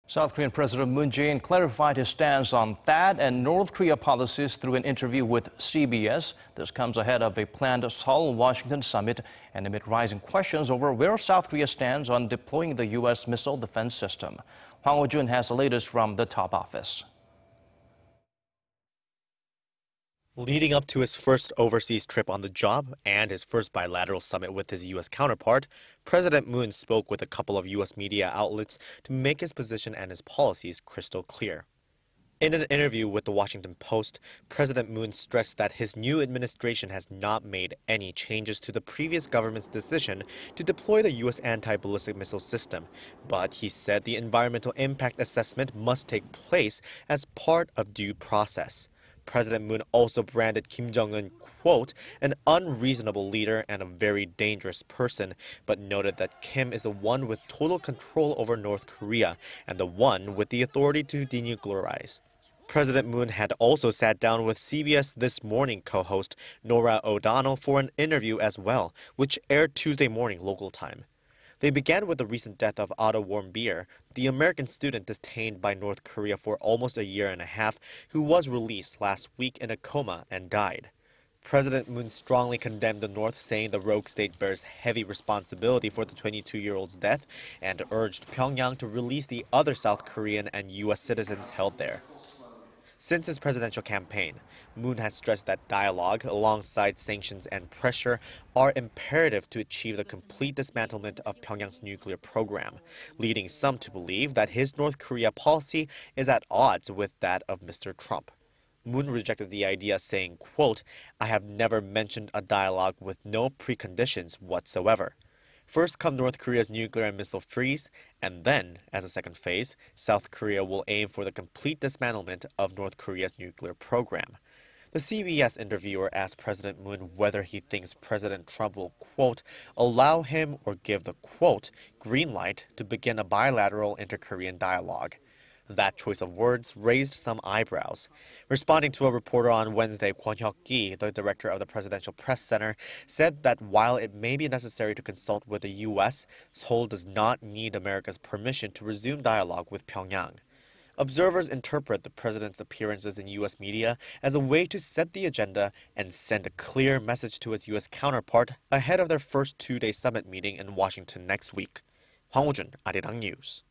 South Korean President Moon Jae-in clarified his stance on THAAD and North Korea policies through an interview with CBS. This comes ahead of a planned Seoul-Washington summit and amid rising questions over where South Korea stands on deploying the U.S. missile defense system. Hwang Ho-jun has the latest from the top office. Leading up to his first overseas trip on the job and his first bilateral summit with his U.S. counterpart, President Moon spoke with a couple of U.S. media outlets to make his position and his policies crystal clear. In an interview with the Washington Post, President Moon stressed that his new administration has not made any changes to the previous government's decision to deploy the U.S. anti-ballistic missile system, but he said the environmental impact assessment must take place as part of due process. President Moon also branded Kim Jong-un, quote, an unreasonable leader and a very dangerous person, but noted that Kim is the one with total control over North Korea and the one with the authority to denuclearize. President Moon had also sat down with CBS This Morning co-host Norah O'Donnell for an interview as well, which aired Tuesday morning local time. They began with the recent death of Otto Warmbier, the American student detained by North Korea for almost a year and a half, who was released last week in a coma and died. President Moon strongly condemned the North, saying the rogue state bears heavy responsibility for the 22-year-old's death, and urged Pyongyang to release the other South Korean and U.S. citizens held there. Since his presidential campaign, Moon has stressed that dialogue, alongside sanctions and pressure, are imperative to achieve the complete dismantlement of Pyongyang's nuclear program, leading some to believe that his North Korea policy is at odds with that of Mr. Trump. Moon rejected the idea, saying, quote, I have never mentioned a dialogue with no preconditions whatsoever. First come North Korea's nuclear and missile freeze, and then, as a second phase, South Korea will aim for the complete dismantlement of North Korea's nuclear program. The CBS interviewer asked President Moon whether he thinks President Trump will, quote, allow him or give the, quote, green light to begin a bilateral inter-Korean dialogue. That choice of words raised some eyebrows. Responding to a reporter on Wednesday, Kwon Hyuk-ki, the director of the Presidential Press Center, said that while it may be necessary to consult with the U.S., Seoul does not need America's permission to resume dialogue with Pyongyang. Observers interpret the president's appearances in U.S. media as a way to set the agenda and send a clear message to his U.S. counterpart ahead of their first two-day summit meeting in Washington next week. Hwang Ho-jun, Arirang News.